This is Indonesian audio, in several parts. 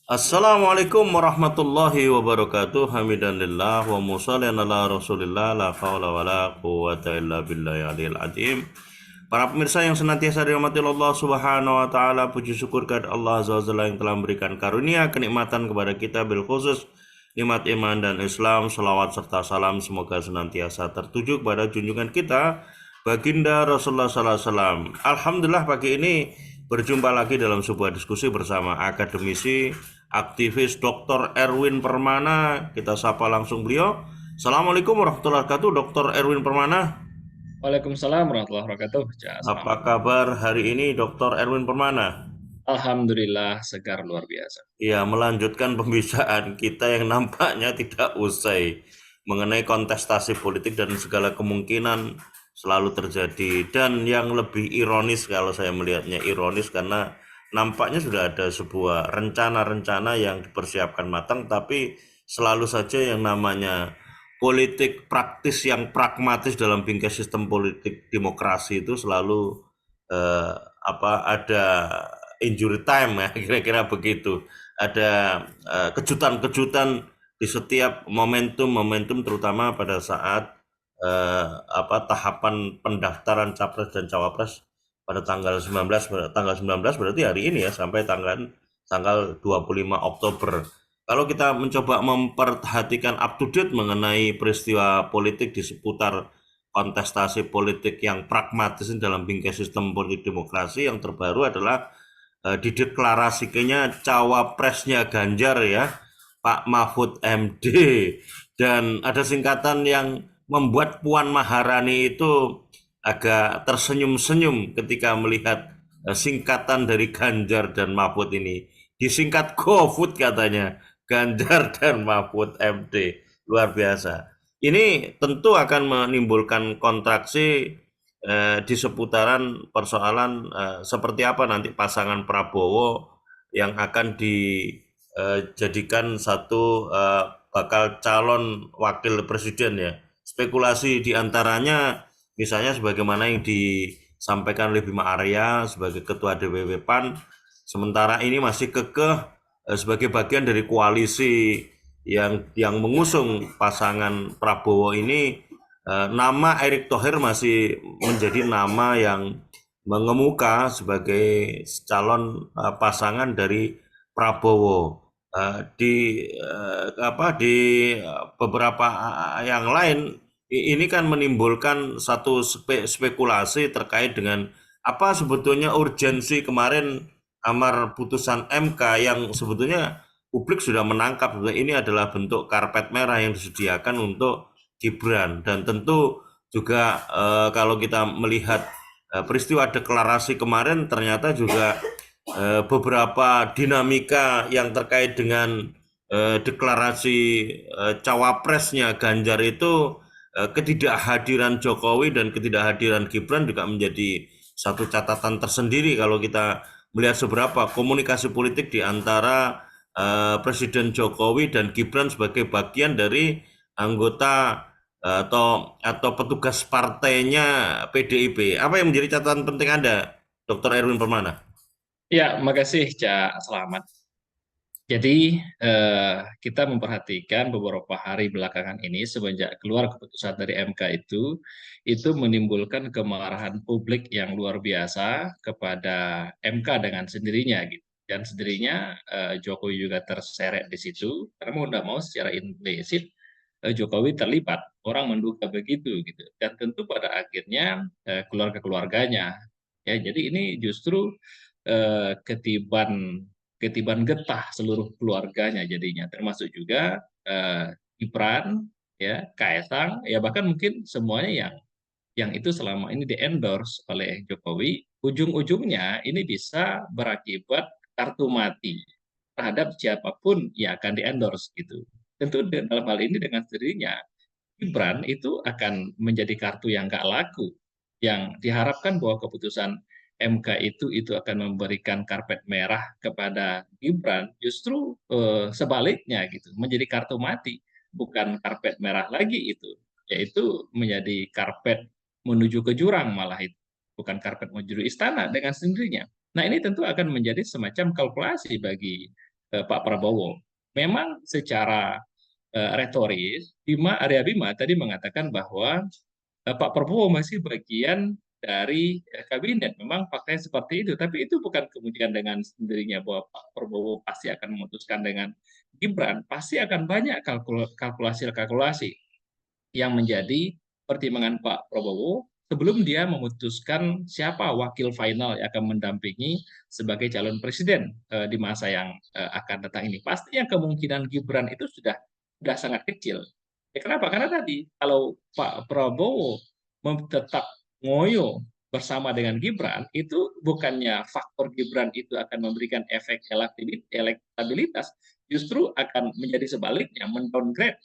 Assalamualaikum warahmatullahi wabarakatuh. Hamidanillah wa musallian ala Rasulillah la haula wala quwata illa billahi aliyil azim. Para pemirsa yang senantiasa dirahmati Allah Subhanahu wa taala, puji syukur kepada Allah Azza wa Jalla yang telah memberikan karunia kenikmatan kepada kita bil khusus nikmat iman dan Islam. Salawat serta salam semoga senantiasa tertuju kepada junjungan kita Baginda Rasulullah sallallahu alaihi wasallam. Alhamdulillah pagi ini berjumpa lagi dalam sebuah diskusi bersama akademisi, aktivis Dr. Erwin Permana. Kita sapa langsung beliau. Assalamualaikum warahmatullahi wabarakatuh, Dr. Erwin Permana. Waalaikumsalam warahmatullahi wabarakatuh. Ja, Apa selamat. kabar hari ini, Dr. Erwin Permana? Alhamdulillah segar luar biasa. Ya, melanjutkan pembicaraan kita yang nampaknya tidak usai mengenai kontestasi politik dan segala kemungkinan selalu terjadi. Dan yang lebih ironis, kalau saya melihatnya ironis, karena nampaknya sudah ada sebuah rencana-rencana yang dipersiapkan matang, tapi selalu saja yang namanya politik praktis yang pragmatis dalam bingkai sistem politik demokrasi itu selalu eh, ada injury time ya, kira-kira begitu. Ada kejutan-kejutan di setiap momentum-momentum, terutama pada saat tahapan pendaftaran capres dan cawapres pada tanggal 19 berarti hari ini ya, sampai tanggal tanggal 25 Oktober. Kalau kita mencoba memperhatikan up to date mengenai peristiwa politik di seputar kontestasi politik yang pragmatis dalam bingkai sistem politik demokrasi, yang terbaru adalah dideklarasikannya cawapresnya Ganjar ya, Pak Mahfud MD. Dan ada singkatan yang membuat Puan Maharani itu agak tersenyum-senyum ketika melihat singkatan dari Ganjar dan Mahfud ini. Disingkat GoFood katanya, Ganjar dan Mahfud MD. Luar biasa. Ini tentu akan menimbulkan kontraksi di seputaran persoalan seperti apa nanti pasangan Prabowo yang akan dijadikan satu bakal calon wakil presiden ya. Spekulasi diantaranya misalnya sebagaimana yang disampaikan oleh Bima Arya sebagai ketua DPP PAN, sementara ini masih kekeh sebagai bagian dari koalisi yang mengusung pasangan Prabowo ini. Nama Erick Thohir masih menjadi nama yang mengemuka sebagai calon pasangan dari Prabowo. Di beberapa yang lain ini kan menimbulkan satu spekulasi terkait dengan apa sebetulnya urgensi kemarin amar putusan MK, yang sebetulnya publik sudah menangkap ini adalah bentuk karpet merah yang disediakan untuk Gibran. Dan tentu juga kalau kita melihat peristiwa deklarasi kemarin, ternyata juga beberapa dinamika yang terkait dengan deklarasi cawapresnya Ganjar itu, ketidakhadiran Jokowi dan ketidakhadiran Gibran juga menjadi satu catatan tersendiri kalau kita melihat seberapa komunikasi politik di antara Presiden Jokowi dan Gibran sebagai bagian dari anggota atau petugas partainya PDIP. Apa yang menjadi catatan penting Anda, Dr. Erwin Permana? Ya, makasih, Cak. Selamat. Jadi, kita memperhatikan beberapa hari belakangan ini semenjak keluar keputusan dari MK itu menimbulkan kemarahan publik yang luar biasa kepada MK dengan sendirinya gitu. Dan sendirinya Jokowi juga terseret di situ karena mau tidak mau secara implisit Jokowi terlibat. Orang menduga begitu gitu. Dan tentu pada akhirnya keluarga-keluarganya. Ya, jadi ini justru ketiban ketiban getah seluruh keluarganya jadinya, termasuk juga Gibran, ya, Kaisang, ya bahkan mungkin semuanya yang itu selama ini di-endorse oleh Jokowi, ujung-ujungnya ini bisa berakibat kartu mati terhadap siapapun yang akan di-endorse gitu. Tentu dalam hal ini dengan sendirinya Gibran itu akan menjadi kartu yang nggak laku, yang diharapkan bahwa keputusan MK itu akan memberikan karpet merah kepada Gibran, justru sebaliknya gitu, menjadi kartu mati, bukan karpet merah lagi itu, yaitu menjadi karpet menuju ke jurang malah itu, bukan karpet menuju istana dengan sendirinya. Nah ini tentu akan menjadi semacam kalkulasi bagi Pak Prabowo. Memang secara retoris, Arya Bima tadi mengatakan bahwa Pak Prabowo masih bagian dari kabinet. Memang faktanya seperti itu, tapi itu bukan kemudian dengan sendirinya bahwa Pak Prabowo pasti akan memutuskan dengan Gibran. Pasti akan banyak kalkulasi-kalkulasi yang menjadi pertimbangan Pak Prabowo sebelum dia memutuskan siapa wakil final yang akan mendampingi sebagai calon presiden di masa yang akan datang ini. Pastinya kemungkinan Gibran itu sudah sangat kecil. Ya, kenapa? Karena tadi kalau Pak Prabowo tetap ngoyo bersama dengan Gibran, itu bukannya faktor Gibran itu akan memberikan efek elektabilitas, justru akan menjadi sebaliknya, mendowngrade,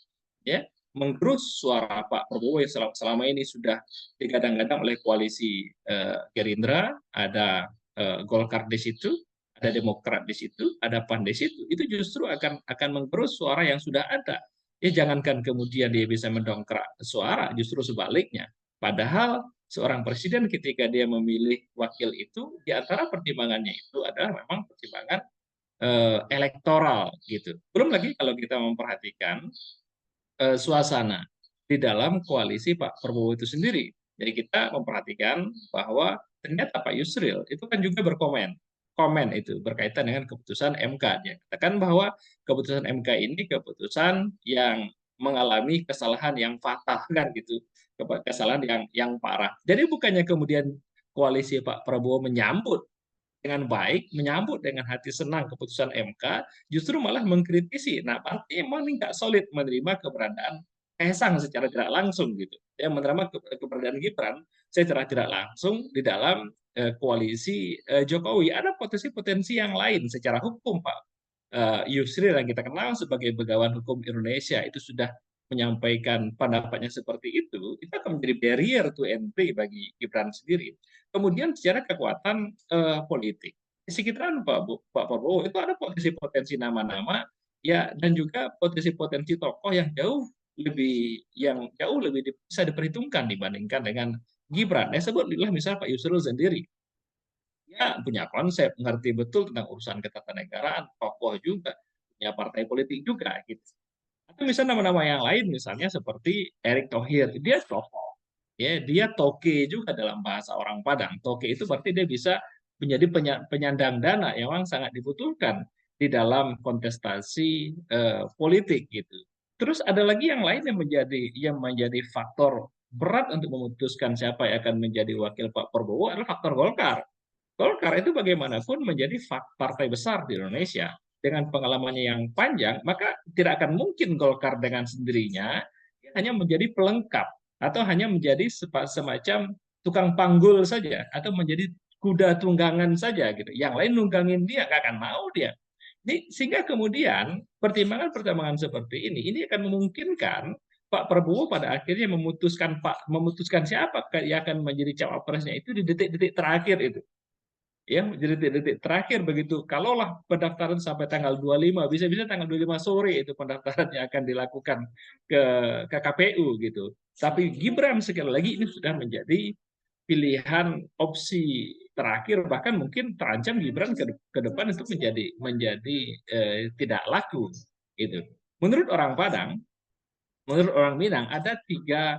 ya, menggerus suara Pak Prabowo yang selama ini sudah digadang-gadang oleh koalisi Gerindra, ada Golkar di situ, ada Demokrat di situ, ada PAN di situ. Itu justru akan menggerus suara yang sudah ada. Ya, jangankan kemudian dia bisa mendongkrak suara, justru sebaliknya. Padahal seorang presiden ketika dia memilih wakil itu, di antara pertimbangannya itu adalah memang pertimbangan elektoral gitu. Belum lagi kalau kita memperhatikan suasana di dalam koalisi Pak Prabowo itu sendiri. Jadi kita memperhatikan bahwa ternyata Pak Yusril itu kan juga komen itu berkaitan dengan keputusan MK. Dia katakan bahwa keputusan MK ini keputusan yang mengalami kesalahan yang fatal kan gitu, kesalahan yang parah. Jadi bukannya kemudian koalisi Pak Prabowo menyambut dengan baik, menyambut dengan hati senang keputusan MK, justru malah mengkritisi. Nah, berarti emang ini nggak solid menerima keberadaan Kaisang secara tidak langsung gitu. Ya, menerima keberadaan Gibran secara tidak langsung di dalam koalisi Jokowi. Ada potensi-potensi yang lain secara hukum, Pak. Yusril yang kita kenal sebagai begawan hukum Indonesia itu sudah menyampaikan pendapatnya seperti itu akan menjadi barrier to entry bagi Gibran sendiri. Kemudian secara kekuatan politik, di sekitaran Pak Prabowo itu ada potensi-potensi nama-nama ya, dan juga potensi-potensi tokoh yang jauh lebih bisa diperhitungkan dibandingkan dengan Gibran. Ya, sebutlah misalnya Pak Yusril sendiri, dia punya konsep, ngerti betul tentang urusan ketatanegaraan, tokoh juga, punya partai politik juga gitu. Atau misalnya nama-nama yang lain, misalnya seperti Erick Thohir, dia tokoh, ya, dia toke juga dalam bahasa orang Padang. Toke itu berarti dia bisa menjadi penyandang dana yang memang sangat dibutuhkan di dalam kontestasi politik gitu. Terus ada lagi yang lain yang menjadi faktor berat untuk memutuskan siapa yang akan menjadi wakil Pak Prabowo adalah faktor Golkar. Golkar itu bagaimanapun menjadi partai besar di Indonesia. Dengan pengalamannya yang panjang, maka tidak akan mungkin Golkar dengan sendirinya hanya menjadi pelengkap atau hanya menjadi semacam tukang panggul saja atau menjadi kuda tunggangan saja gitu. Yang lain nunggangin dia, nggak akan mau dia. Sehingga kemudian pertimbangan-pertimbangan seperti ini akan memungkinkan Pak Prabowo pada akhirnya memutuskan siapa yang akan menjadi cawapresnya itu di detik-detik terakhir itu, ya, jadi detik-detik terakhir begitu. Kalaulah pendaftaran sampai tanggal 25, bisa-bisa tanggal 25 sore itu pendaftaran yang akan dilakukan ke KPU gitu. Tapi Gibran sekali lagi ini sudah menjadi pilihan opsi terakhir, bahkan mungkin terancam Gibran ke depan itu menjadi tidak laku gitu. Menurut orang Padang, menurut orang Minang ada tiga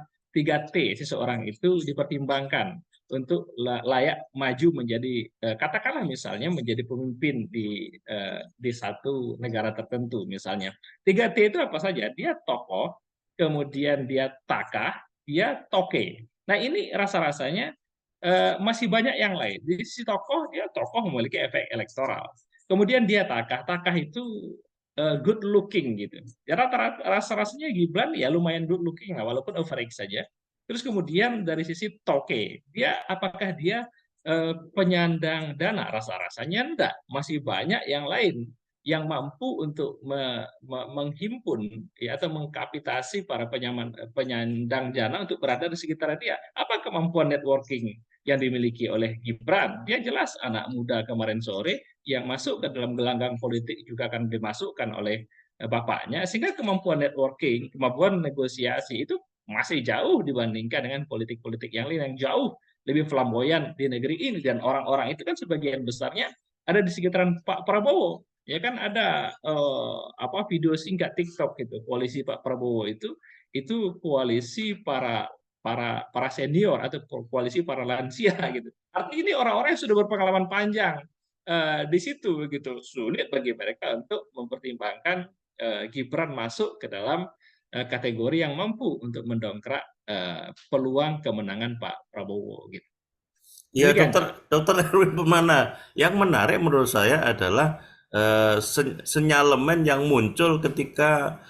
T seseorang itu dipertimbangkan untuk layak maju menjadi katakanlah misalnya menjadi pemimpin di satu negara tertentu misalnya. Tiga T itu apa saja? Dia tokoh, kemudian dia takah, dia toke. Nah, ini rasa-rasanya masih banyak yang lain. Di sisi tokoh, dia tokoh memiliki efek elektoral. Kemudian dia takah, takah itu good looking gitu. Ya, rasa-rasanya Gibran ya lumayan good looking lah, walaupun overage saja. Terus kemudian dari sisi toke, apakah dia penyandang dana? Rasa-rasanya enggak. Masih banyak yang lain yang mampu untuk menghimpun ya, atau mengkapitasi para penyandang dana untuk berada di sekitar dia. Apa kemampuan networking yang dimiliki oleh Gibran? Dia jelas anak muda kemarin sore yang masuk ke dalam gelanggang politik juga akan dimasukkan oleh bapaknya, sehingga kemampuan networking, kemampuan negosiasi itu masih jauh dibandingkan dengan politik-politik yang lain yang jauh lebih flamboyan di negeri ini, dan orang-orang itu kan sebagian besarnya ada di sekitaran Pak Prabowo. Ya kan ada apa video singkat TikTok gitu, koalisi Pak Prabowo itu koalisi para para para senior atau koalisi para lansia gitu. Artinya ini orang-orang yang sudah berpengalaman panjang di situ gitu. Sulit bagi mereka untuk mempertimbangkan Gibran masuk ke dalam kategori yang mampu untuk mendongkrak peluang kemenangan Pak Prabowo gitu. Ya, Demikian, dokter Pak. dokter Erwin Permana. Yang menarik menurut saya adalah senyalemen yang muncul ketika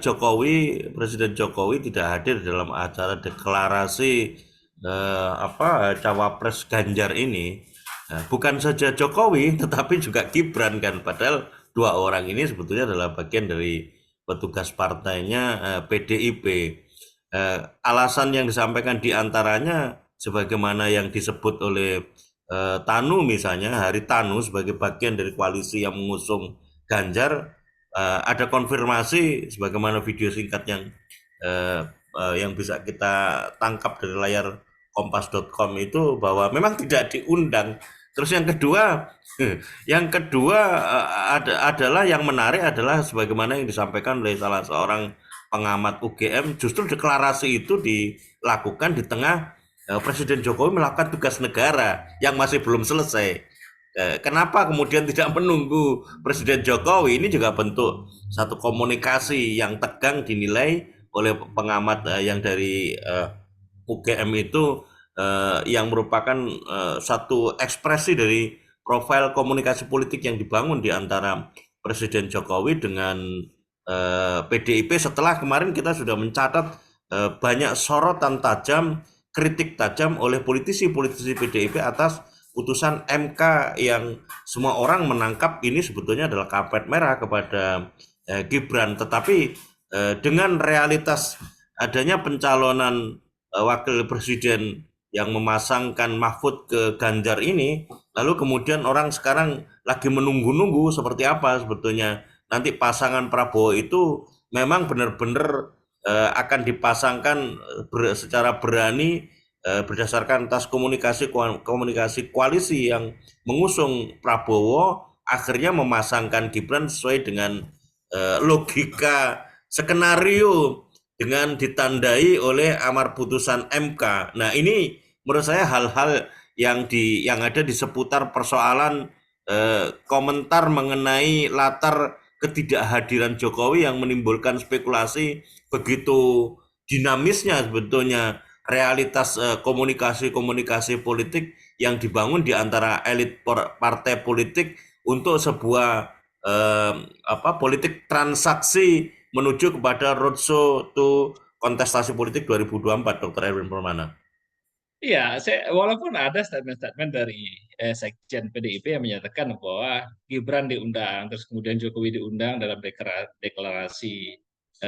Jokowi, Presiden Jokowi tidak hadir dalam acara deklarasi cawapres Ganjar ini. Nah, bukan saja Jokowi, tetapi juga Gibran kan. Padahal dua orang ini sebetulnya adalah bagian dari petugas partainya PDIP. Alasan yang disampaikan diantaranya sebagaimana yang disebut oleh Tanu misalnya, Hari Tanu sebagai bagian dari koalisi yang mengusung Ganjar, ada konfirmasi sebagaimana video singkat yang bisa kita tangkap dari layar kompas.com itu bahwa memang tidak diundang. Terus yang kedua, adalah yang menarik adalah sebagaimana yang disampaikan oleh salah seorang pengamat UGM, justru deklarasi itu dilakukan di tengah Presiden Jokowi melakukan tugas negara yang masih belum selesai. Kenapa kemudian tidak menunggu Presiden Jokowi? Ini juga bentuk satu komunikasi yang tegang dinilai oleh pengamat yang dari UGM itu, yang merupakan satu ekspresi dari profil komunikasi politik yang dibangun di antara Presiden Jokowi dengan PDIP setelah kemarin kita sudah mencatat banyak sorotan tajam, kritik tajam oleh politisi-politisi PDIP atas putusan MK yang semua orang menangkap ini sebetulnya adalah karpet merah kepada Gibran. Tetapi dengan realitas adanya pencalonan wakil presiden yang memasangkan Mahfud ke Ganjar ini, lalu kemudian orang sekarang lagi menunggu-nunggu seperti apa sebetulnya nanti pasangan Prabowo itu memang benar-benar akan dipasangkan secara berani berdasarkan atas komunikasi komunikasi koalisi yang mengusung Prabowo akhirnya memasangkan Gibran sesuai dengan logika skenario dengan ditandai oleh amar putusan MK. Nah, ini menurut saya hal-hal yang ada di seputar persoalan komentar mengenai latar ketidakhadiran Jokowi yang menimbulkan spekulasi begitu dinamisnya sebetulnya realitas komunikasi-komunikasi politik yang dibangun di antara elit partai politik untuk sebuah politik transaksi menuju kepada roadshow to kontestasi politik 2024, Dr. Erwin Permana. Iya, walaupun ada statement-statement dari Sekjen PDIP yang menyatakan bahwa Gibran diundang, terus kemudian Jokowi diundang dalam deklarasi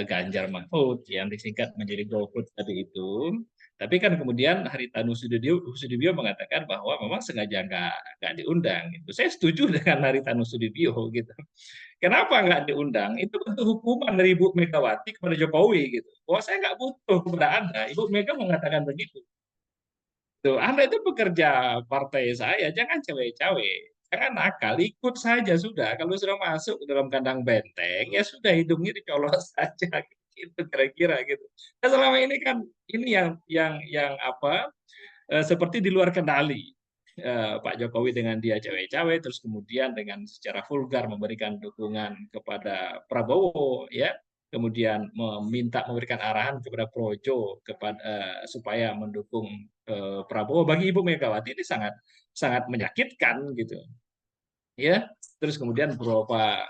Ganjar Mahfud yang disingkat menjadi GoFood tadi itu. Tapi kan kemudian Haritanu Sudibyo mengatakan bahwa memang sengaja nggak diundang. Gitu. Saya setuju dengan Haritanu Sudibyo gitu. Kenapa nggak diundang? Itu bentuk hukuman dari Ibu Megawati kepada Jokowi gitu. Bahwa saya nggak butuh kepada Anda. Ibu Mega mengatakan begitu. Tuh, Anda itu pekerja partai saya, jangan cawe-cawe, jangan nakal, ikut saja sudah. Kalau sudah masuk ke dalam kandang benteng, ya sudah hidungnya dicolos saja, gitu kira-kira gitu. Nah, selama ini kan ini yang apa seperti di luar kendali. Pak Jokowi dengan dia cawe-cawe, terus kemudian dengan secara vulgar memberikan dukungan kepada Prabowo, ya, kemudian memberikan arahan kepada Projo supaya mendukung Prabowo. Bagi Ibu Megawati ini sangat sangat menyakitkan gitu, ya. Terus kemudian beberapa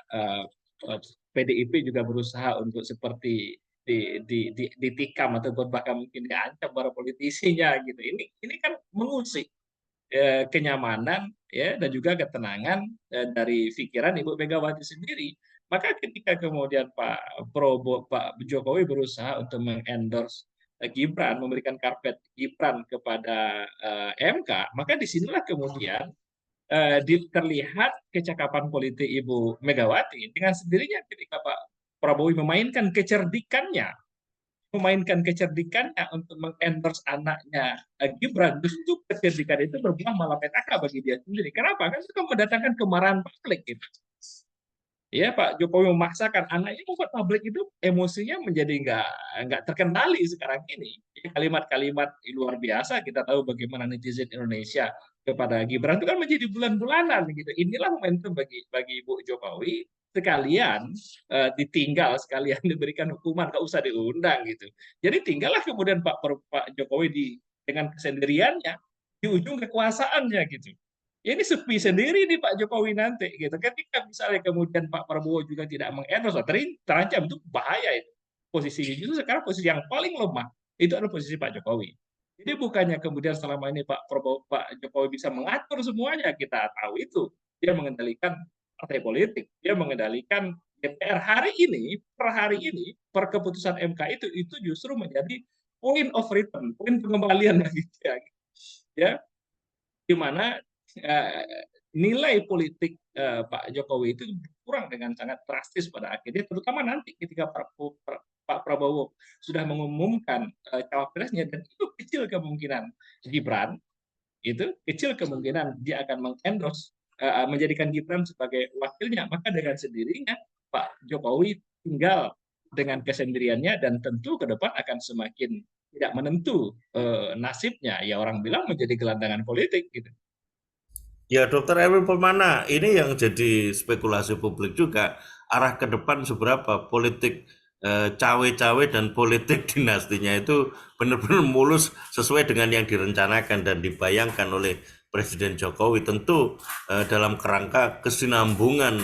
PDIP juga berusaha untuk seperti ditikam atau bahkan mungkin diancam para politisinya gitu. Ini kan mengusik kenyamanan ya dan juga ketenangan dari pikiran Ibu Megawati sendiri. Maka ketika kemudian Pak Jokowi berusaha untuk mengendorse Gibran, memberikan karpet Gibran kepada MK, maka disinilah kemudian terlihat kecakapan politik Ibu Megawati dengan sendirinya ketika Pak Prabowo memainkan kecerdikannya untuk mengendorse anaknya Gibran, justru kecerdikan itu berbuah malapetaka bagi dia sendiri. Kenapa? Kan itu mendatangkan kemarahan publik gitu. Ya, Pak Jokowi memaksakan anaknya membuat publik itu emosinya menjadi nggak terkendali sekarang ini. Ya, kalimat-kalimat luar biasa kita tahu bagaimana netizen Indonesia kepada Gibran itu kan menjadi bulan-bulanan gitu. Inilah momentum bagi Ibu Jokowi sekalian ditinggal, sekalian diberikan hukuman, nggak usah diundang gitu. Jadi tinggallah kemudian Pak Jokowi dengan kesendiriannya di ujung kekuasaannya gitu. Ya ini sepi sendiri nih Pak Jokowi nanti gitu. Ketika misalnya kemudian Pak Prabowo juga tidak mengendorse, terancam itu bahaya itu. Posisinya justru sekarang posisi yang paling lemah itu adalah posisi Pak Jokowi. Jadi bukannya kemudian selama ini Pak Jokowi bisa mengatur semuanya, kita tahu itu. Dia mengendalikan partai politik, dia mengendalikan DPR per hari ini, per keputusan MK itu justru menjadi point of return, poin pengembalian bagi dia. Ya, di mana nilai politik Pak Jokowi itu kurang dengan sangat drastis pada akhirnya, terutama nanti ketika Pak Prabowo sudah mengumumkan cawapresnya, dan itu kecil kemungkinan Gibran, itu kecil kemungkinan dia akan mengendorse menjadikan Gibran sebagai wakilnya, maka dengan sendirinya Pak Jokowi tinggal dengan kesendiriannya, dan tentu ke depan akan semakin tidak menentu nasibnya, ya orang bilang menjadi gelandangan politik gitu. Ya, Dokter Erwin Permana, ini yang jadi spekulasi publik juga, arah ke depan seberapa politik cawe-cawe dan politik dinastinya itu benar-benar mulus sesuai dengan yang direncanakan dan dibayangkan oleh Presiden Jokowi. Tentu dalam kerangka kesinambungan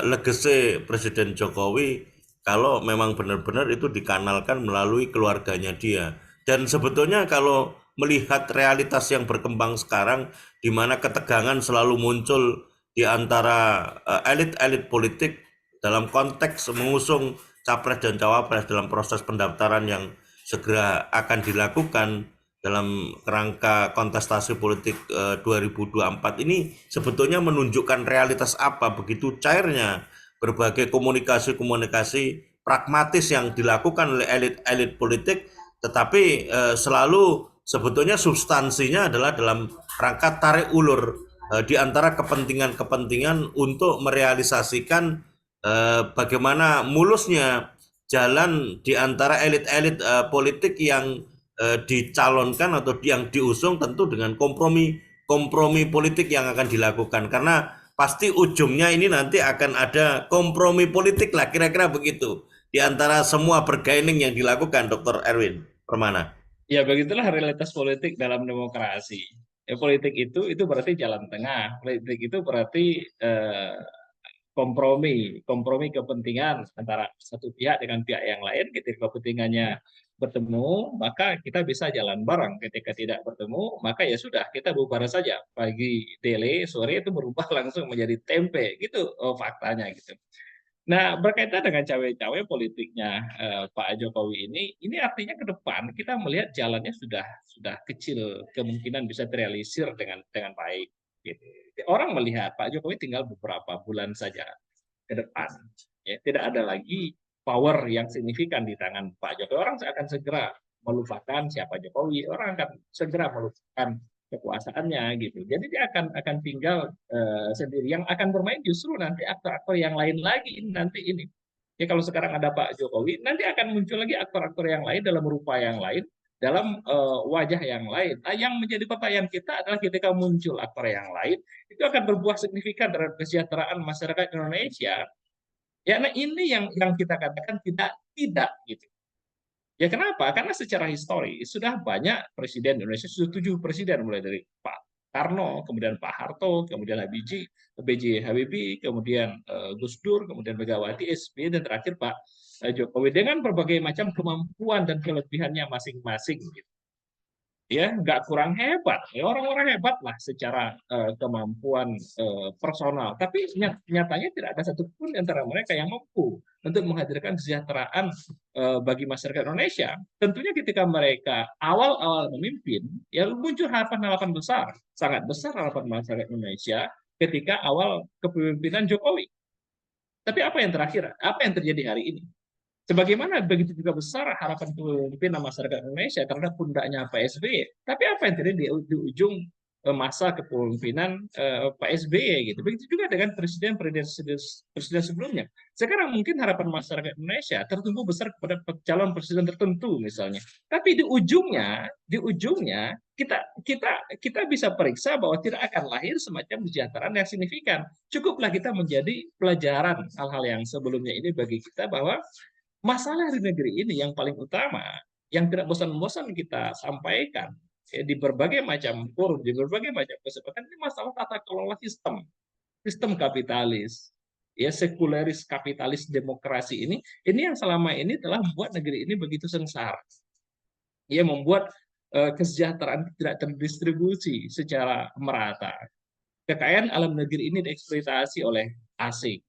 legacy Presiden Jokowi, kalau memang benar-benar itu dikanalkan melalui keluarganya dia. Dan sebetulnya kalau melihat realitas yang berkembang sekarang, di mana ketegangan selalu muncul di antara elit-elit politik dalam konteks mengusung capres dan cawapres dalam proses pendaftaran yang segera akan dilakukan dalam kerangka kontestasi politik 2024 ini, sebetulnya menunjukkan realitas apa begitu cairnya berbagai komunikasi-komunikasi pragmatis yang dilakukan oleh elit-elit politik, tetapi selalu sebetulnya substansinya adalah dalam rangka tarik ulur di antara kepentingan-kepentingan untuk merealisasikan bagaimana mulusnya jalan di antara elit-elit politik yang dicalonkan atau yang diusung, tentu dengan kompromi politik yang akan dilakukan, karena pasti ujungnya ini nanti akan ada kompromi politik lah, kira-kira begitu di antara semua bergaining yang dilakukan, Dr. Erwin Permana. Ya begitulah realitas politik dalam demokrasi. Ya, politik itu berarti jalan tengah. Politik itu berarti kompromi kepentingan antara satu pihak dengan pihak yang lain. Ketika kepentingannya bertemu, maka kita bisa jalan bareng. Ketika tidak bertemu, maka ya sudah, kita bubar saja. Pagi dele, sore itu berubah langsung menjadi tempe. Gitu faktanya gitu. Nah, berkaitan dengan cawe-cawe politiknya Pak Jokowi ini artinya ke depan kita melihat jalannya sudah kecil kemungkinan bisa terrealisir dengan baik. Gitu. Orang melihat Pak Jokowi tinggal beberapa bulan saja ke depan, ya, tidak ada lagi power yang signifikan di tangan Pak Jokowi. Orang akan segera melupakan siapa Jokowi, orang akan segera melupakan kekuasaannya gitu. Jadi dia akan tinggal sendiri. Yang akan bermain justru nanti aktor-aktor yang lain lagi nanti ini. Ya kalau sekarang ada Pak Jokowi, nanti akan muncul lagi aktor-aktor yang lain dalam rupa yang lain, dalam wajah yang lain. Nah, yang menjadi pertanyaan kita adalah ketika muncul aktor yang lain, itu akan berbuah signifikan terhadap kesejahteraan masyarakat Indonesia. Ya, nah ini yang kita katakan tidak gitu. Ya kenapa? Karena secara historis sudah banyak presiden Indonesia, sudah 7 presiden, mulai dari Pak Karno, kemudian Pak Harto, kemudian B.J. Habibie, kemudian Gus Dur, kemudian Megawati, SBY, dan terakhir Pak Jokowi, dengan berbagai macam kemampuan dan kelebihannya masing-masing. Gitu. Ya nggak kurang hebat, ya orang-orang hebat lah secara kemampuan personal, tapi nyatanya tidak ada satupun di antara mereka yang mampu untuk menghadirkan kesejahteraan bagi masyarakat Indonesia. Tentunya ketika mereka awal-awal memimpin, ya muncul harapan-harapan besar, sangat besar harapan masyarakat Indonesia ketika awal kepemimpinan Jokowi. Tapi apa yang terakhir? Apa yang terjadi hari ini? Sebagaimana begitu juga besar harapan kepemimpinan masyarakat Indonesia terhadap pundaknya Pak SBY. Tapi apa yang terjadi di ujung masa kepemimpinan Pak SBY gitu. Begitu juga dengan presiden sebelumnya. Sekarang mungkin harapan masyarakat Indonesia tertumpu besar kepada calon presiden tertentu misalnya. Tapi di ujungnya kita kita kita bisa periksa bahwa tidak akan lahir semacam kesejahteraan yang signifikan. Cukuplah kita menjadi pelajaran hal-hal yang sebelumnya ini bagi kita bahwa masalah di negeri ini yang paling utama, yang tidak bosan-bosan kita sampaikan di berbagai macam forum, di berbagai macam kesempatan, ini masalah tata kelola sistem, sistem kapitalis, ya sekuleris kapitalis demokrasi ini yang selama ini telah membuat negeri ini begitu sengsara, ya membuat kesejahteraan tidak terdistribusi secara merata. Kekayaan alam negeri ini dieksploitasi oleh asing.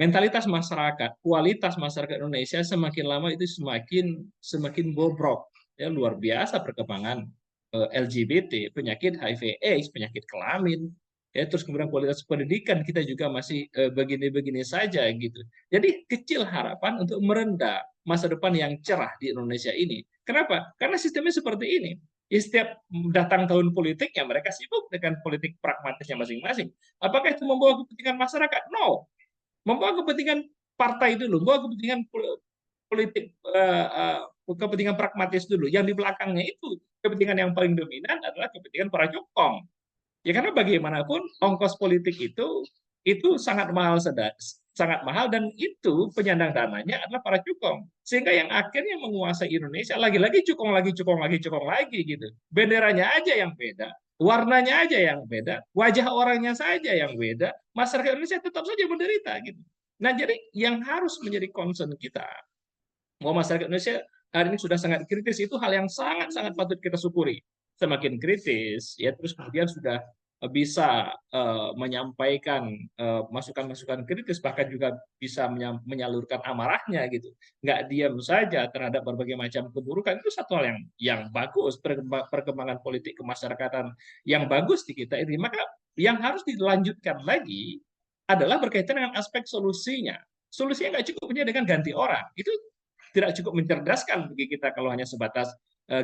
Mentalitas masyarakat, kualitas masyarakat Indonesia semakin lama itu semakin semakin bobrok. Ya, luar biasa perkembangan LGBT, penyakit HIV/AIDS, penyakit kelamin, ya terus kemudian kualitas pendidikan kita juga masih begini-begini saja gitu. Jadi kecil harapan untuk merendah masa depan yang cerah di Indonesia ini. Kenapa? Karena sistemnya seperti ini. Ya, setiap datang tahun politik ya mereka sibuk dengan politik pragmatisnya masing-masing. Apakah itu membawa kepentingan masyarakat? No, membawa kepentingan partai dulu, membawa kepentingan politik, kepentingan pragmatis dulu. Yang di belakangnya itu kepentingan yang paling dominan adalah kepentingan para cukong. Ya karena bagaimanapun ongkos politik itu sangat mahal, sangat mahal, dan itu penyandang dananya adalah para cukong. Sehingga yang akhirnya menguasai Indonesia lagi-lagi cukong lagi, cukong lagi, cukong lagi gitu. Benderanya aja yang beda, warnanya aja yang beda, wajah orangnya saja yang beda, masyarakat Indonesia tetap saja menderita gitu. Nah, jadi yang harus menjadi concern kita bahwa masyarakat Indonesia hari ini sudah sangat kritis, itu hal yang sangat-sangat patut kita syukuri. Semakin kritis, ya terus kemudian sudah bisa menyampaikan masukan-masukan kritis, bahkan juga bisa menyalurkan amarahnya gitu. Nggak diam saja terhadap berbagai macam keburukan, itu satu hal yang bagus, perkembangan politik kemasyarakatan yang bagus di kita ini. Maka yang harus dilanjutkan lagi adalah berkaitan dengan aspek solusinya. Solusinya nggak cukup hanya dengan ganti orang. Itu tidak cukup mencerdaskan bagi kita kalau hanya sebatas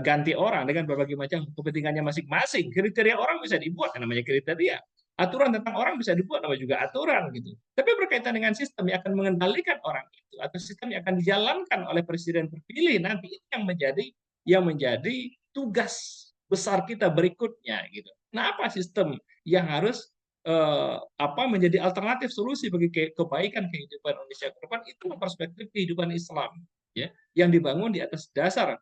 ganti orang dengan berbagai macam kepentingannya masing-masing. Kriteria orang bisa dibuat, namanya kriteria. Aturan tentang orang bisa dibuat, namanya juga aturan gitu. Tapi berkaitan dengan sistem yang akan mengendalikan orang itu atau sistem yang akan dijalankan oleh presiden terpilih nanti, itu yang menjadi tugas besar kita berikutnya gitu. Nah, apa sistem yang harus menjadi alternatif solusi bagi kebaikan kehidupan Indonesia ke depan? Itu perspektif kehidupan Islam, ya, yang dibangun di atas dasar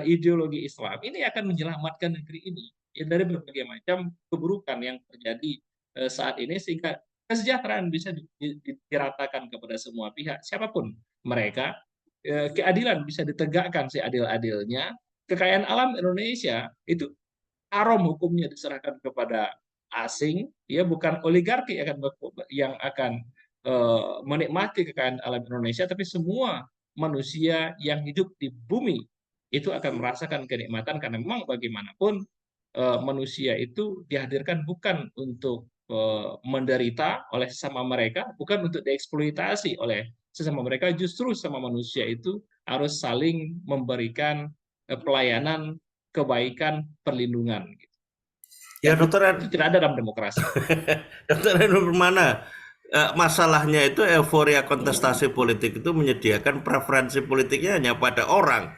ideologi Islam. Ini akan menyelamatkan negeri ini ya, dari berbagai macam keburukan yang terjadi saat ini, sehingga kesejahteraan bisa diratakan kepada semua pihak, siapapun mereka. Keadilan bisa ditegakkan seadil-adilnya. Kekayaan alam Indonesia itu haram hukumnya diserahkan kepada asing, ya bukan oligarki yang akan menikmati kekayaan alam Indonesia, tapi semua manusia yang hidup di bumi itu akan merasakan kenikmatan, karena memang bagaimanapun manusia itu dihadirkan bukan untuk menderita oleh sesama mereka, bukan untuk dieksploitasi oleh sesama mereka, justru sama manusia itu harus saling memberikan pelayanan, kebaikan, perlindungan. Ya, Dan dokter itu tidak ada dalam demokrasi. dokter Enu Permana, masalahnya itu euforia kontestasi politik itu menyediakan preferensi politiknya hanya pada orang.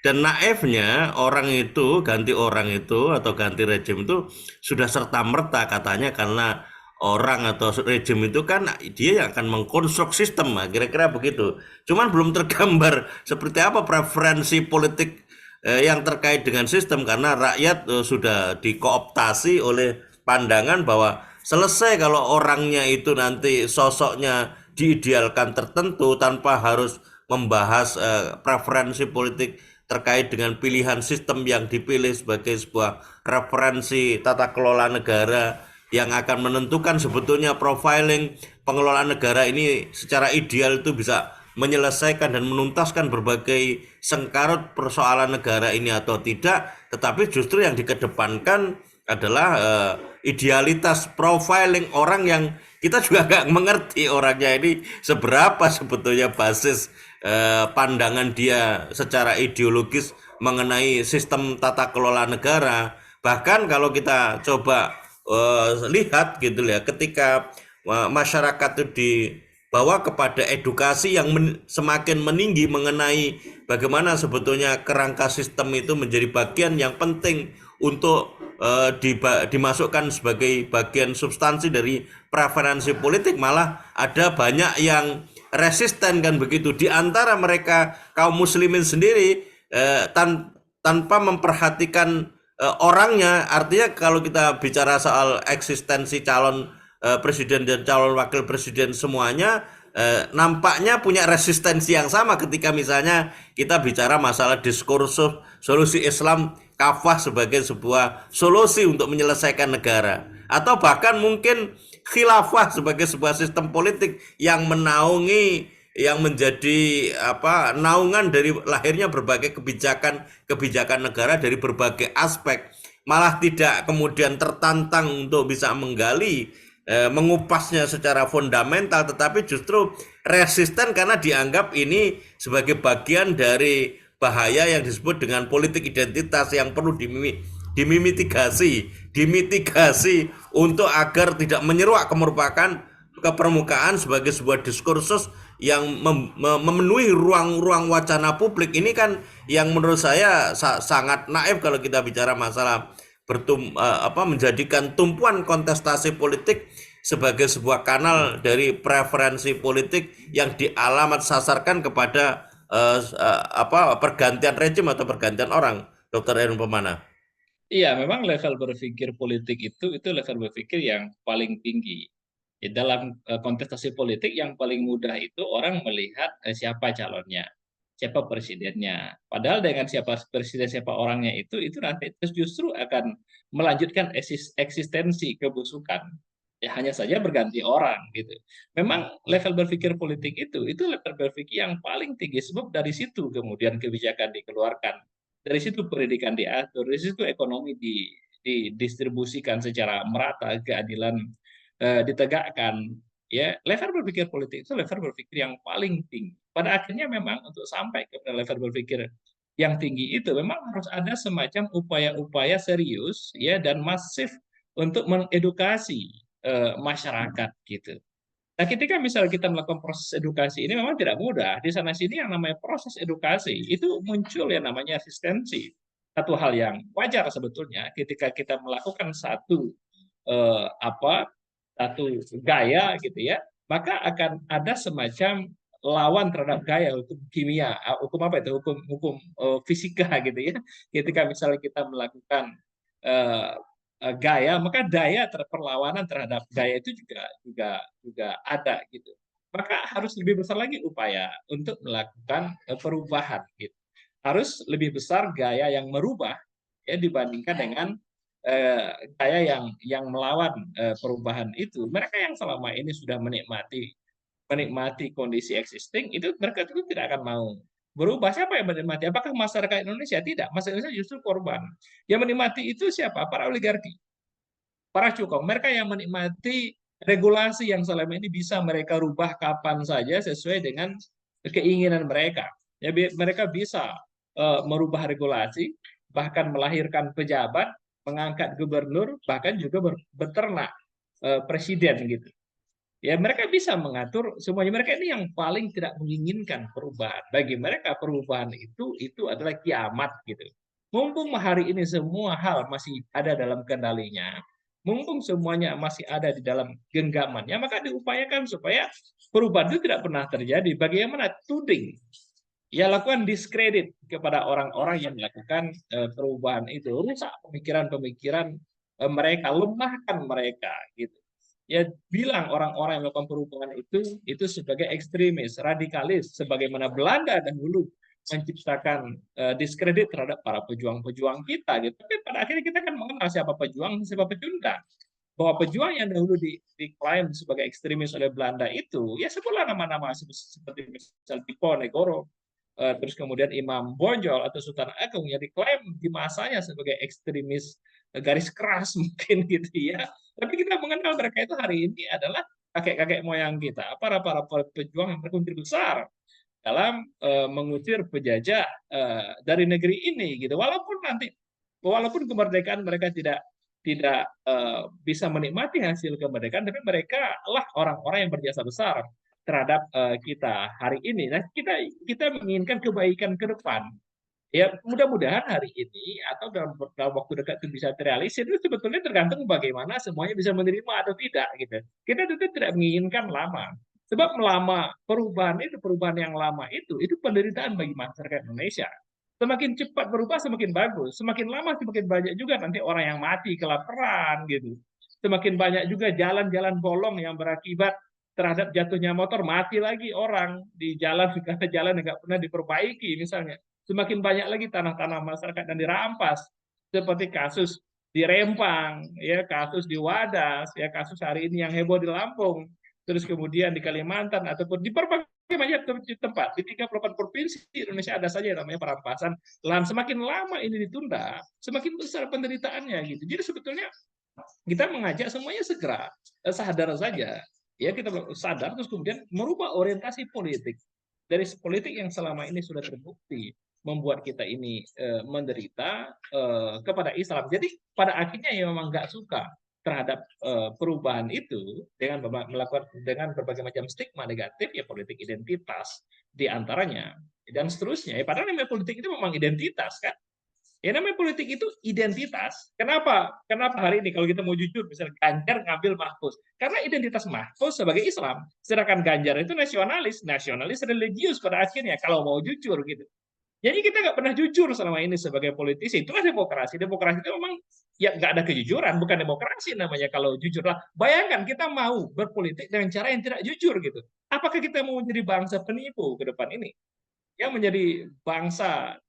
Dan naifnya orang itu, ganti orang itu atau ganti rejim itu sudah serta-merta katanya karena orang atau rejim itu kan dia yang akan mengkonstruk sistem, kira-kira begitu. Cuman belum tergambar seperti apa preferensi politik yang terkait dengan sistem, karena rakyat sudah dikooptasi oleh pandangan bahwa selesai kalau orangnya itu nanti sosoknya diidealkan tertentu tanpa harus membahas preferensi politik terkait dengan pilihan sistem yang dipilih sebagai sebuah referensi tata kelola negara yang akan menentukan sebetulnya profiling pengelolaan negara ini secara ideal itu bisa menyelesaikan dan menuntaskan berbagai sengkarut persoalan negara ini atau tidak, tetapi justru yang dikedepankan adalah idealitas profiling orang yang kita juga nggak mengerti orangnya ini seberapa sebetulnya basis pandangan dia secara ideologis mengenai sistem tata kelola negara, Bahkan kalau kita coba lihat gitu ya, ketika masyarakat itu dibawa kepada edukasi yang semakin meninggi mengenai bagaimana sebetulnya kerangka sistem itu menjadi bagian yang penting untuk dimasukkan sebagai bagian substansi dari preferensi politik, malah ada banyak yang resisten kan begitu di antara mereka kaum muslimin sendiri, tanpa memperhatikan orangnya. Artinya kalau kita bicara soal eksistensi calon presiden dan calon wakil presiden semuanya nampaknya punya resistensi yang sama ketika misalnya kita bicara masalah diskursus solusi Islam kafah sebagai sebuah solusi untuk menyelesaikan negara, atau bahkan mungkin khilafah sebagai sebuah sistem politik yang menaungi, yang menjadi naungan dari lahirnya berbagai kebijakan negara dari berbagai aspek, malah tidak kemudian tertantang untuk bisa menggali, mengupasnya secara fundamental, tetapi justru resisten karena dianggap ini sebagai bagian dari bahaya yang disebut dengan politik identitas yang perlu dimitigasi untuk agar tidak menyeruak ke permukaan sebagai sebuah diskursus yang memenuhi ruang-ruang wacana publik. Ini kan yang menurut saya sangat naif kalau kita bicara masalah menjadikan tumpuan kontestasi politik sebagai sebuah kanal dari preferensi politik yang dialamat sasarkan kepada pergantian rejim atau pergantian orang, Dokter Erwin Pemana. Iya, memang level berpikir politik itu level berpikir yang paling tinggi. Dalam kontestasi politik yang paling mudah itu orang melihat siapa calonnya, siapa presidennya. Padahal dengan siapa presiden, siapa orangnya itu nanti terus justru akan melanjutkan eksistensi kebusukan. Ya, hanya saja berganti orang gitu. Memang level berpikir politik itu level berpikir yang paling tinggi, sebab dari situ kemudian kebijakan dikeluarkan, dari situ pendidikan diatur, dari situ ekonomi didistribusikan secara merata, keadilan ditegakkan. Ya, level berpikir politik itu level berpikir yang paling tinggi. Pada akhirnya memang untuk sampai ke level berpikir yang tinggi itu memang harus ada semacam upaya-upaya serius ya dan masif untuk mengedukasi masyarakat gitu. Nah, ketika misalnya kita melakukan proses edukasi ini memang tidak mudah. Di sana sini yang namanya proses edukasi itu muncul yang namanya asistensi. Satu hal yang wajar sebetulnya ketika kita melakukan satu eh, apa satu gaya gitu ya, maka akan ada semacam lawan terhadap gaya hukum kimia, hukum apa itu, hukum hukum fisika gitu ya. Ketika misalnya kita melakukan eh, gaya, maka daya perlawanan terhadap gaya itu juga juga juga ada gitu. Maka harus lebih besar lagi upaya untuk melakukan perubahan gitu. Harus lebih besar gaya yang merubah ya dibandingkan dengan gaya yang melawan perubahan itu. Mereka yang selama ini sudah menikmati menikmati kondisi existing itu, mereka itu tidak akan mau berubah. Siapa yang menikmati? Apakah masyarakat Indonesia? Tidak. Masyarakat Indonesia justru korban. Yang menikmati itu siapa? Para oligarki, para cukong. Mereka yang menikmati regulasi yang selama ini bisa mereka rubah kapan saja sesuai dengan keinginan mereka. Ya, mereka bisa merubah regulasi, bahkan melahirkan pejabat, mengangkat gubernur, bahkan juga beternak presiden gitu. Ya, mereka bisa mengatur semuanya. Mereka ini yang paling tidak menginginkan perubahan. Bagi mereka perubahan itu adalah kiamat gitu. Mumpung hari ini semua hal masih ada dalam kendalinya, mumpung semuanya masih ada di dalam genggamannya, maka diupayakan supaya perubahan itu tidak pernah terjadi. Bagaimana tuding? Ya, lakukan diskredit kepada orang-orang yang melakukan perubahan itu, rusak pemikiran-pemikiran mereka, lemahkan mereka gitu. Ya, bilang orang-orang yang melakukan perubahan itu sebagai ekstremis, radikalis, sebagaimana Belanda dahulu menciptakan diskredit terhadap para pejuang-pejuang kita gitu. Tapi pada akhirnya kita kan mengenal siapa pejuang, siapa pecundang. Bahwa pejuang yang dahulu diklaim sebagai ekstremis oleh Belanda itu, ya sebutlah nama-nama seperti misal Diponegoro, terus kemudian Imam Bonjol atau Sultan Agung yang diklaim di masanya sebagai ekstremis garis keras mungkin gitu ya. Tapi kita mengenal mereka itu hari ini adalah kakek-kakek moyang kita, para pejuang yang berkontribusi besar dalam mengusir penjajah dari negeri ini gitu. Walaupun nanti walaupun kemerdekaan mereka tidak bisa menikmati hasil kemerdekaan, tapi mereka lah orang-orang yang berjasa besar terhadap kita hari ini. Nah, kita menginginkan kebaikan ke depan. Ya, mudah-mudahan hari ini atau dalam waktu dekat itu bisa terrealisir. Itu sebetulnya tergantung bagaimana semuanya bisa menerima atau tidak gitu. Kita tentu tidak menginginkan lama. Sebab lama perubahan yang lama itu penderitaan bagi masyarakat Indonesia. Semakin cepat berubah semakin bagus. Semakin lama semakin banyak juga nanti orang yang mati kelaparan gitu. Semakin banyak juga jalan-jalan bolong yang berakibat terhadap jatuhnya motor, mati lagi orang di jalan karena jalan yang nggak pernah diperbaiki misalnya. Semakin banyak lagi tanah-tanah masyarakat yang dirampas, seperti kasus di Rempang, ya kasus di Wadas, ya kasus hari ini yang heboh di Lampung, terus kemudian di Kalimantan ataupun di berbagai banyak tempat di 38 provinsi di Indonesia ada saja yang namanya perampasan lahan. Semakin lama ini ditunda, semakin besar penderitaannya gitu. Jadi sebetulnya kita mengajak semuanya segera sadar saja, ya kita sadar terus kemudian merubah orientasi politik dari politik yang selama ini sudah terbukti membuat kita ini menderita kepada Islam. Jadi pada akhirnya ya memang nggak suka terhadap perubahan itu dengan melakukan dengan berbagai macam stigma negatif, ya politik identitas diantaranya dan seterusnya. Ya, padahal namanya politik itu memang identitas kan. Ya namanya politik itu identitas. Kenapa? Kenapa hari ini kalau kita mau jujur, misalnya Ganjar ngambil Mahfuz. Karena identitas Mahfuz sebagai Islam. Sedangkan Ganjar itu nasionalis religius pada akhirnya kalau mau jujur gitu. Jadi kita nggak pernah jujur selama ini sebagai politisi. Itulah demokrasi. Demokrasi itu memang ya nggak ada kejujuran, bukan demokrasi namanya kalau jujur lah. Bayangkan kita mau berpolitik dengan cara yang tidak jujur gitu. Apakah kita mau menjadi bangsa penipu ke depan ini? Yang menjadi bangsa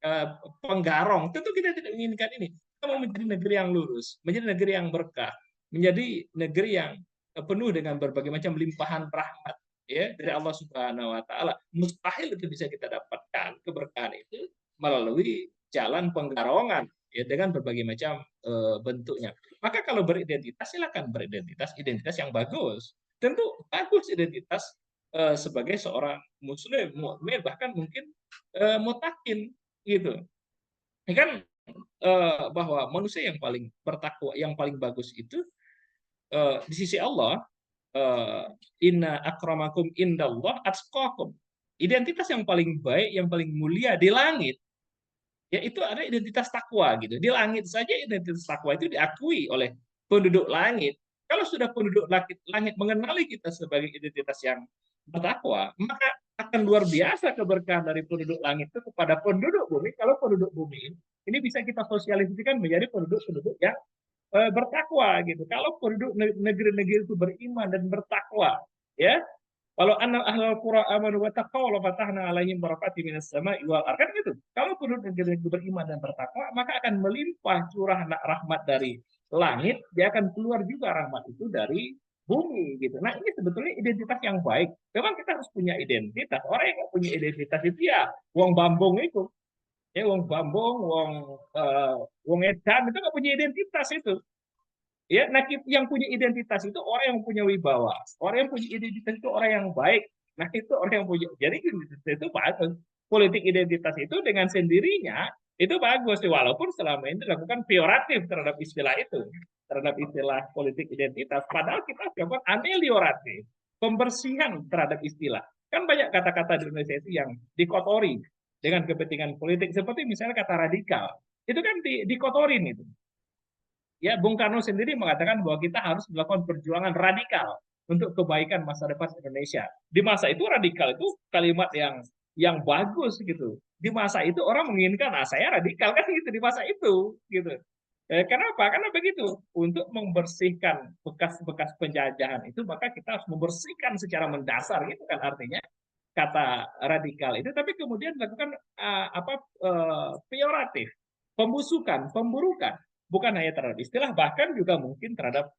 eh, penggarong, tentu kita tidak menginginkan ini. Kita mau menjadi negeri yang lurus, menjadi negeri yang berkah, menjadi negeri yang penuh dengan berbagai macam limpahan rahmat ya dari Allah Subhanahu wa taala. Mustahil itu bisa kita dapatkan keberkahan itu melalui jalan penggarongan ya dengan berbagai macam bentuknya. Maka kalau beridentitas silakan beridentitas identitas yang bagus. Tentu bagus identitas sebagai seorang muslim, mukmin bahkan mungkin mutakin gitu. Ini kan bahwa manusia yang paling bertakwa, yang paling bagus itu di sisi Allah, eh, inna akramakum indallah atqakum. Identitas yang paling baik, yang paling mulia di langit, yaitu ada identitas takwa gitu. Di langit saja identitas takwa itu diakui oleh penduduk langit. Kalau sudah penduduk langit mengenali kita sebagai identitas yang bertakwa, maka akan luar biasa keberkahan dari penduduk langit itu kepada penduduk bumi. Kalau penduduk bumi ini bisa kita sosialisasikan menjadi penduduk-penduduk yang bertakwa gitu. Kalau penduduk negeri-negeri itu beriman dan bertakwa, ya. Kalau anak ahlul qura amanu wa taqaw la fatahna alaihim barakatim minas sama'i wal ardh, kan gitu. Kalau penduduk negeri itu beriman dan bertakwa, maka akan melimpah curah rahmat dari langit, dia akan keluar juga rahmat itu dari bumi gitu. Nah, ini sebetulnya identitas yang baik. Memang kita harus punya identitas. Orang yang nggak punya identitas itu ya wong bambung itu. Ya wong bambung, wong edan itu nggak punya identitas itu. Ya, nah yang punya identitas itu orang yang punya wibawa, orang yang punya identitas itu orang yang baik. Nah itu orang yang punya, jadi identitas itu bagus. Politik identitas itu dengan sendirinya itu bagus, walaupun selama ini dilakukan peyoratif terhadap istilah itu, terhadap istilah politik identitas. Padahal kita lakukan amelioratif, pembersihan terhadap istilah. Kan banyak kata-kata di Indonesia itu yang dikotori dengan kepentingan politik, seperti misalnya kata radikal. Itu kan dikotorin itu. Ya, Bung Karno sendiri mengatakan bahwa kita harus melakukan perjuangan radikal untuk kebaikan masa depan Indonesia. Di masa itu radikal itu kalimat yang bagus gitu. Di masa itu orang menginginkan, saya radikal kan gitu di masa itu gitu. Kenapa? Karena begitu. Untuk membersihkan bekas-bekas penjajahan itu, maka kita harus membersihkan secara mendasar, gitu kan artinya kata radikal itu. Tapi kemudian dilakukan peyoratif, pembusukan, pemburukan, bukan hanya terhadap istilah, bahkan juga mungkin terhadap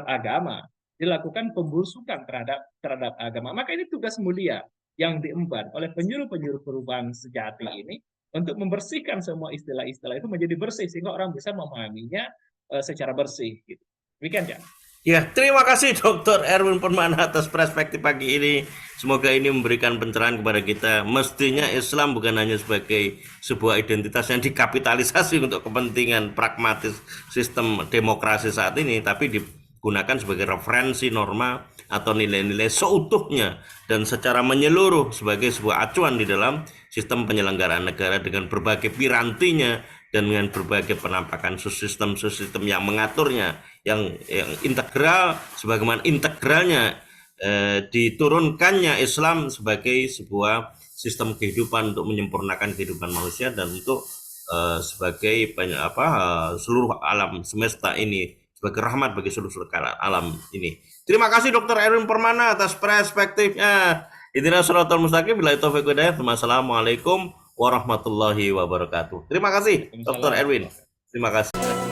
agama, dilakukan pembusukan terhadap agama. Maka ini tugas mulia yang diemban oleh penyuluh-penyuluh perubahan sejati ini untuk membersihkan semua istilah-istilah itu menjadi bersih sehingga orang bisa memahaminya secara bersih gitu. Demikian ya. Ya, terima kasih Dr. Erwin Permana atas perspektif pagi ini. Semoga ini memberikan pencerahan kepada kita. Mestinya Islam bukan hanya sebagai sebuah identitas yang dikapitalisasi untuk kepentingan pragmatis sistem demokrasi saat ini, tapi digunakan sebagai referensi norma atau nilai-nilai seutuhnya dan secara menyeluruh sebagai sebuah acuan di dalam sistem penyelenggaraan negara dengan berbagai pirantinya dan dengan berbagai penampakan sistem yang mengaturnya yang integral sebagaimana integralnya diturunkannya Islam sebagai sebuah sistem kehidupan untuk menyempurnakan kehidupan manusia dan untuk sebagai seluruh alam semesta ini sebagai rahmat bagi seluruh alam ini. Terima kasih Dr. Erwin Permana atas perspektifnya. Ihdinas shiratal mustaqim. Billahi taufiq wal hidayah. Wassalamualaikum warahmatullahi wabarakatuh. Terima kasih Dr. Waalaikumsalam Erwin. warahmatullahi wabarakatuh. Terima kasih.